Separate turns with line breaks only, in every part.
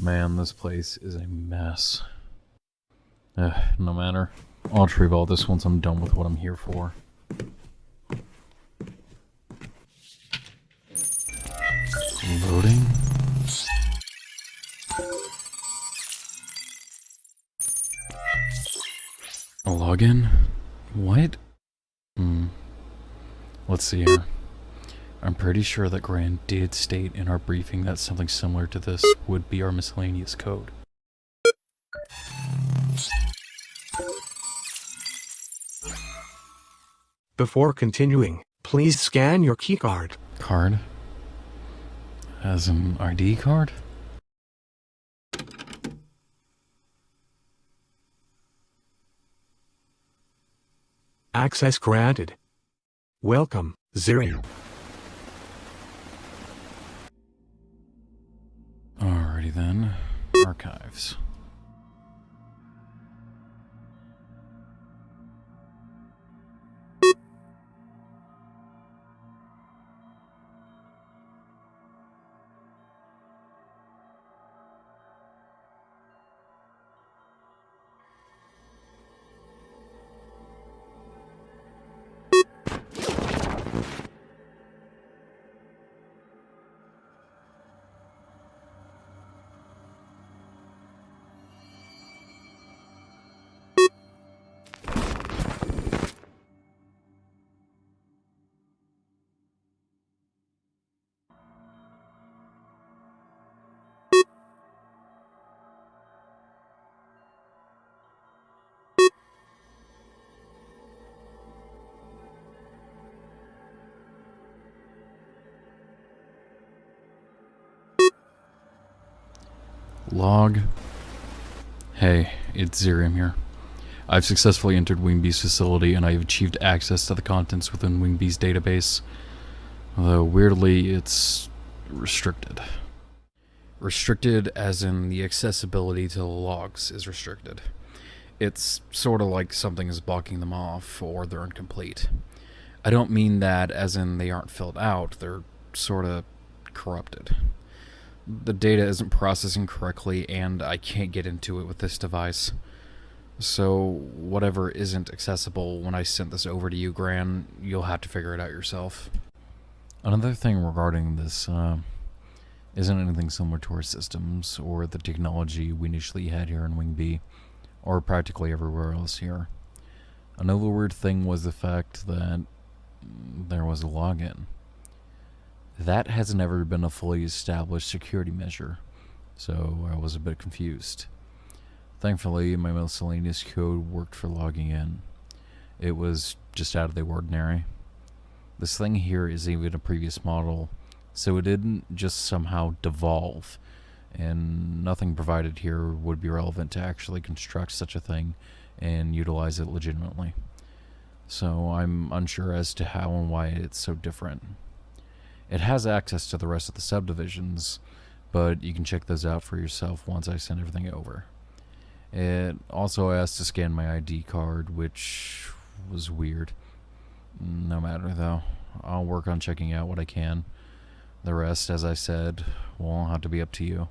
Man, this place is a mess. No matter. I'll retrieve all this once I'm done with what I'm here for. Loading. A login? What? Let's see here. I'm pretty sure that Gran did state in our briefing that something similar to this would be our miscellaneous code.
Before continuing, please scan your keycard.
Card? As an ID card?
Access granted. Welcome, Xirium.
Alrighty then. Archives. Log. Hey, it's Xirium here. I've successfully entered Wingbee's facility and I have achieved access to the contents within Wingbee's database. Although, weirdly, it's restricted. Restricted as in the accessibility to the logs is restricted. It's sort of like something is blocking them off or they're incomplete. I don't mean that as in they aren't filled out, they're sort of corrupted. The data isn't processing correctly, and I can't get into it with this device. So, whatever isn't accessible when I sent this over to you, Gran, you'll have to figure it out yourself. Another thing regarding this, isn't anything similar to our systems, or the technology we initially had here in Wingbee, or practically everywhere else here. Another weird thing was the fact that there was a login. That has never been a fully established security measure, so I was a bit confused. Thankfully, my miscellaneous code worked for logging in. It was just out of the ordinary. This thing here is even a previous model, so it didn't just somehow devolve, and nothing provided here would be relevant to actually construct such a thing and utilize it legitimately. So I'm unsure as to how and why it's so different. It has access to the rest of the subdivisions, but you can check those out for yourself once I send everything over. It also asked to scan my ID card, which was weird. No matter though, I'll work on checking out what I can. The rest, as I said, will have to be up to you.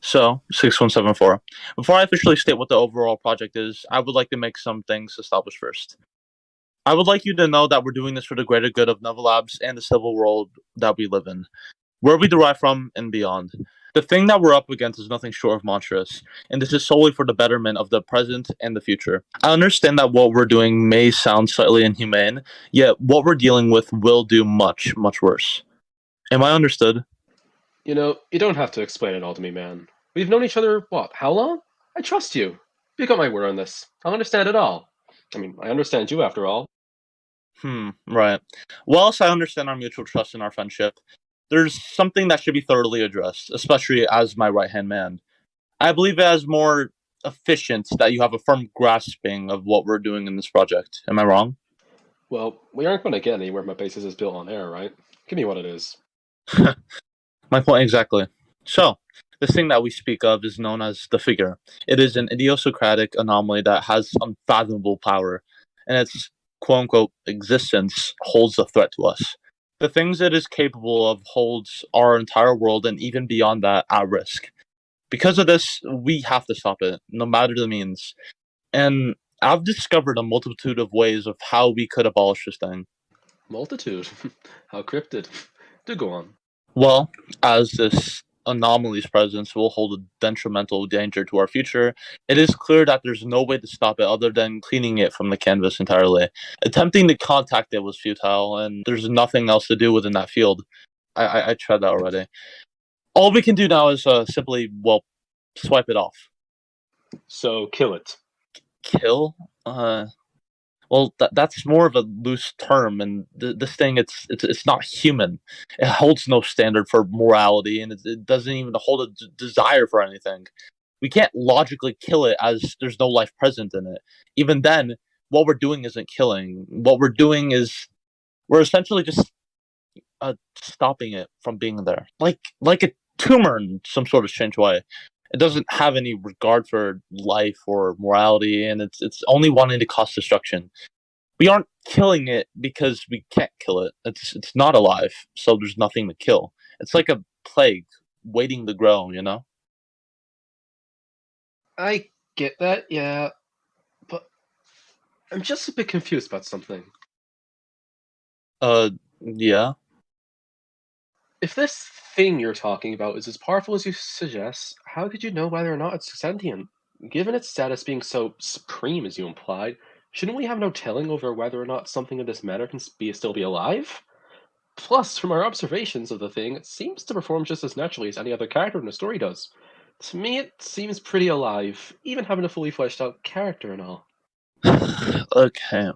So, 6174. Before I officially state what the overall project is, I would like to make some things established first. I would like you to know that we're doing this for the greater good of Nova Labs and the civil world that we live in, where we derive from and beyond. The thing that we're up against is nothing short of monstrous, and this is solely for the betterment of the present and the future. I understand that what we're doing may sound slightly inhumane, yet what we're dealing with will do much, much worse. Am I understood?
You know, you don't have to explain it all to me, man. We've known each other, what, how long? I trust you. You got my word on this. I'll understand it all. I mean, I understand you after all.
Right. Whilst I understand our mutual trust and our friendship, there's something that should be thoroughly addressed, especially as my right-hand man. I believe it as more efficient that you have a firm grasping of what we're doing in this project. Am I wrong?
Well, we aren't going to get anywhere if my basis is built on air, right? Give me what it is.
My point exactly. So, this thing that we speak of is known as the figure. It is an idiosyncratic anomaly that has unfathomable power, and its quote unquote existence holds a threat to us. The things it is capable of holds our entire world and even beyond that at risk. Because of this, we have to stop it, no matter the means. And I've discovered a multitude of ways of how we could abolish this thing.
Multitude? How cryptid. Do go on.
Well, as this anomaly's presence will hold a detrimental danger to our future, it is clear that there's no way to stop it other than cleaning it from the canvas entirely. Attempting to contact it was futile, and there's nothing else to do within that field. I tried that already. All we can do now is simply, well, swipe it off.
So, kill it.
Kill? Well, that's more of a loose term, and this thing, it's not human. It holds no standard for morality, and it doesn't even hold a desire for anything. We can't logically kill it as there's no life present in it. Even then, what we're doing isn't killing. What we're doing is we're essentially just stopping it from being there, like a tumor in some sort of strange way. It doesn't have any regard for life or morality, and it's only wanting to cause destruction. We aren't killing it because we can't kill it. It's not alive, so there's nothing to kill. It's like a plague waiting to grow, you know?
I get that, yeah. But I'm just a bit confused about something.
Yeah.
If this thing you're talking about is as powerful as you suggest, how could you know whether or not it's sentient? Given its status being so supreme as you implied, shouldn't we have no telling over whether or not something of this matter can still be alive? Plus, from our observations of the thing, it seems to perform just as naturally as any other character in the story does. To me, it seems pretty alive, even having a fully fleshed out character and all.
Okay.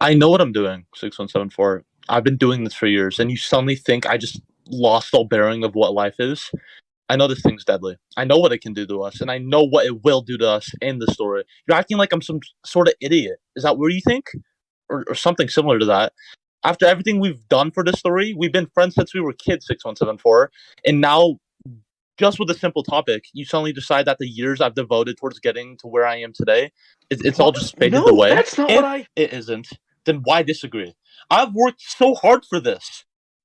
I know what I'm doing, 6174. I've been doing this for years, and you suddenly think I just lost all bearing of what life is? I know this thing's deadly. I know what it can do to us, and I know what it will do to us in the story. You're acting like I'm some sort of idiot. Is that what you think? Or something similar to that? After everything we've done for this story, we've been friends since we were kids, 6174, and now, just with a simple topic, you suddenly decide that the years I've devoted towards getting to where I am today, it's all just faded away.
No, that's not
if
what I...
it isn't, then why disagree? I've worked so hard for this.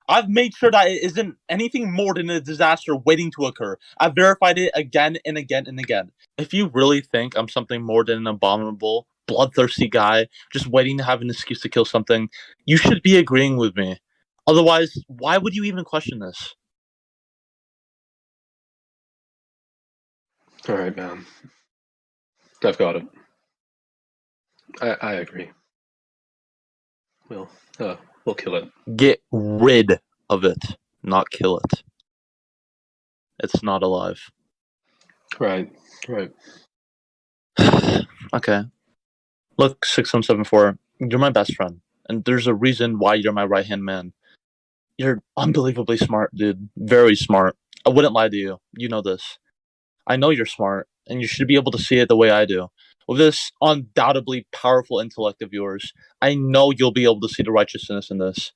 I've made sure that it isn't anything more than a disaster waiting to occur. I've verified it again and again and again. If you really think I'm something more than an abominable, bloodthirsty guy just waiting to have an excuse to kill something, you should be agreeing with me. Otherwise, why would you even question this?
Alright, man. I've got it. I agree. We'll kill it.
Get rid of it, not kill it. It's not alive.
Right.
Okay. Look, 6174, you're my best friend, and there's a reason why you're my right-hand man. You're unbelievably smart, dude. Very smart. I wouldn't lie to you. You know this. I know you're smart, and you should be able to see it the way I do. With this undoubtedly powerful intellect of yours, I know you'll be able to see the righteousness in this.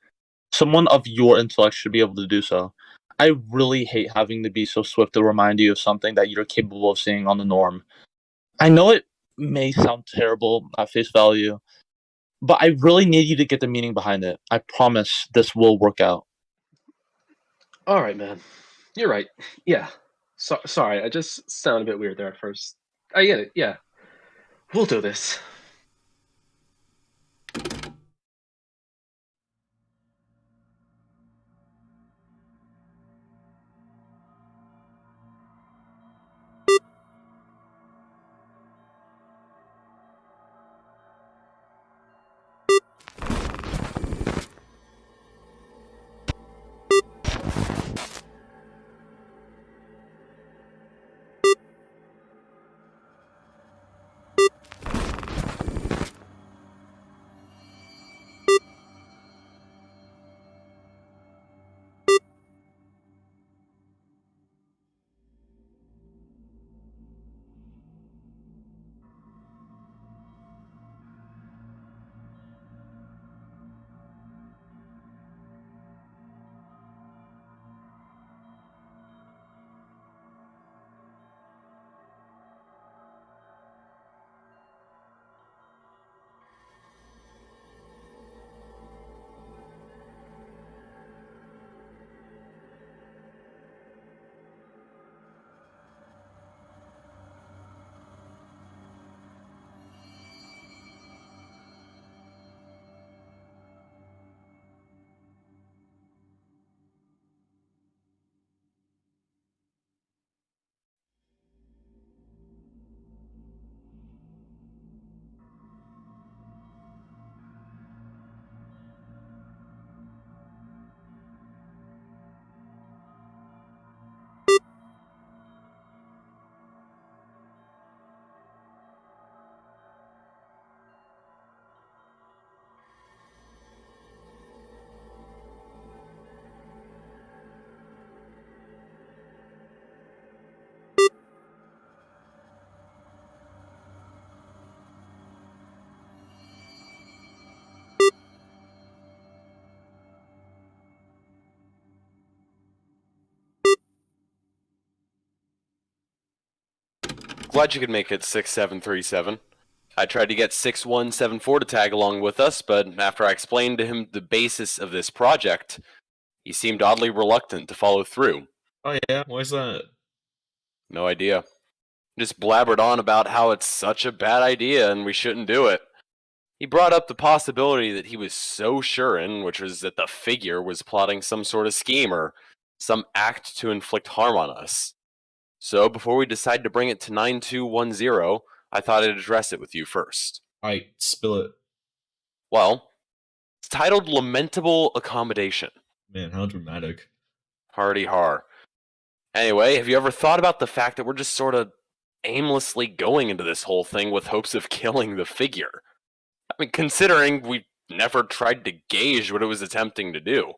Someone of your intellect should be able to do so. I really hate having to be so swift to remind you of something that you're capable of seeing on the norm. I know it may sound terrible at face value, but I really need you to get the meaning behind it. I promise this will work out.
Alright, man. You're right. Yeah. Sorry, I just sounded a bit weird there at first. I get it, yeah. We'll do this.
Glad you could make it 6737. I tried to get 6174 to tag along with us, but after I explained to him the basis of this project, he seemed oddly reluctant to follow through.
Oh yeah, why's that?
No idea. Just blabbered on about how it's such a bad idea and we shouldn't do it. He brought up the possibility that he was so sure in, which was that the figure was plotting some sort of scheme or some act to inflict harm on us. So before we decide to bring it to 9210, I thought I'd address it with you first.
I spill it.
Well, it's titled Lamentable Accommodation.
Man, how dramatic.
Hardy har. Anyway, have you ever thought about the fact that we're just sort of aimlessly going into this whole thing with hopes of killing the figure? I mean, considering we never tried to gauge what it was attempting to do.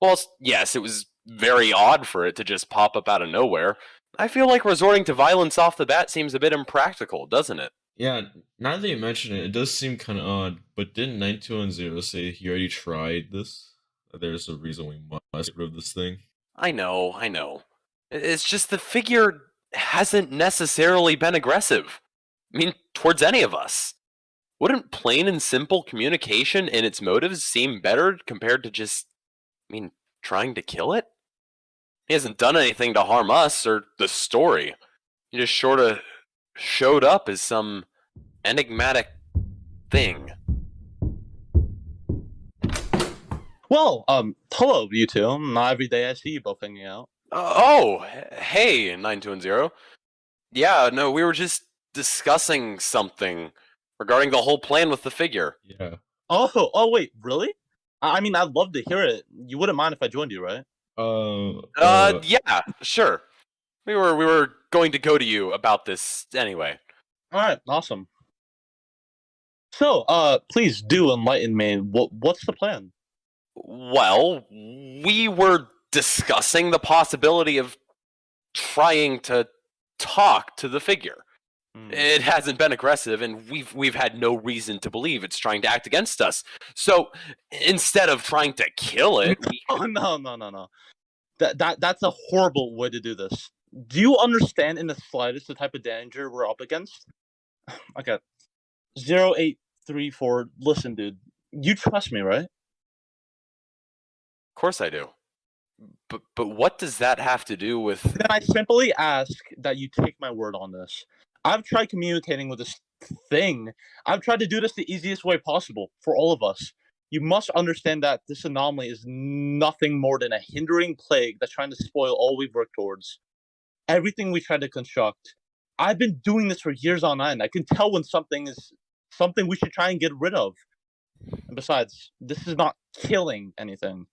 Well, yes, it was very odd for it to just pop up out of nowhere. I feel like resorting to violence off the bat seems a bit impractical, doesn't it?
Yeah, now that you mention it, it does seem kind of odd, but didn't 9210 say he already tried this? There's a reason we must get rid of this thing.
I know. It's just the figure hasn't necessarily been aggressive. I mean, towards any of us. Wouldn't plain and simple communication and its motives seem better compared to just, trying to kill it? He hasn't done anything to harm us or the story. He just sort of showed up as some enigmatic thing.
Well, hello, you two. Not every day I see you both hanging out.
Hey, 9210. Yeah, no, we were just discussing something regarding the whole plan with the figure.
Yeah.
Oh, wait, really? I mean, I'd love to hear it. You wouldn't mind if I joined you, right?
Yeah, sure. We were going to go to you about this anyway.
All right, awesome. So, please do enlighten me. What's the plan?
Well, we were discussing the possibility of trying to talk to the figure. It hasn't been aggressive, and we've had no reason to believe it's trying to act against us. So instead of trying to kill it,
Oh no. That's a horrible way to do this. Do you understand in the slightest the type of danger we're up against? Okay. 0834. Listen, dude. You trust me, right?
Of course I do. But what does that have to do with?
Then I simply ask that you take my word on this. I've tried communicating with this thing. I've tried to do this the easiest way possible for all of us. You must understand that this anomaly is nothing more than a hindering plague that's trying to spoil all we've worked towards. Everything we tried to construct. I've been doing this for years on end. I can tell when something is something we should try and get rid of. And besides, this is not killing anything.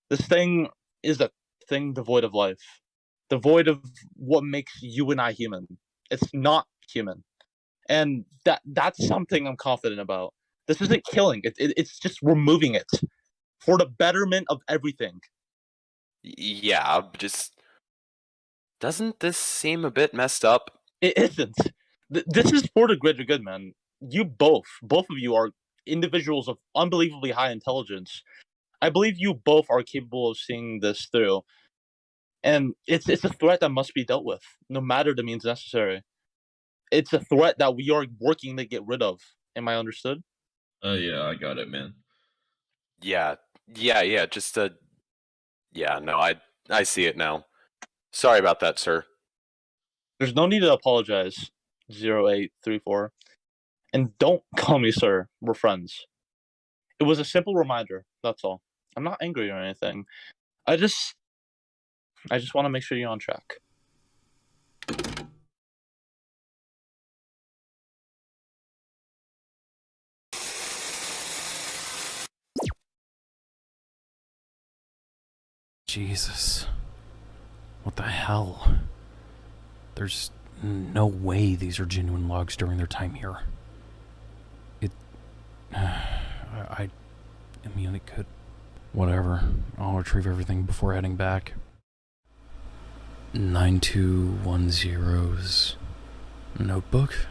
This thing is a thing devoid of life, devoid of what makes you and I human. It's not human, and that's something I'm confident about. This isn't killing. It's just removing it for the betterment of everything.
Yeah, just doesn't this seem a bit messed up?
It isn't. This is for the greater good, man. You both of you are individuals of unbelievably high intelligence. I believe you both are capable of seeing this through. And it's a threat that must be dealt with, no matter the means necessary. It's a threat that we are working to get rid of. Am I understood?
Yeah, I got it, man.
Yeah, just yeah, no, I see it now. Sorry about that, sir.
There's no need to apologize, 0834. And don't call me sir. We're friends. It was a simple reminder, that's all. I'm not angry or anything. I just want to make sure you're on track.
Jesus. What the hell? There's no way these are genuine logs during their time here. I mean, it could. Whatever. I'll retrieve everything before heading back. 9210's notebook.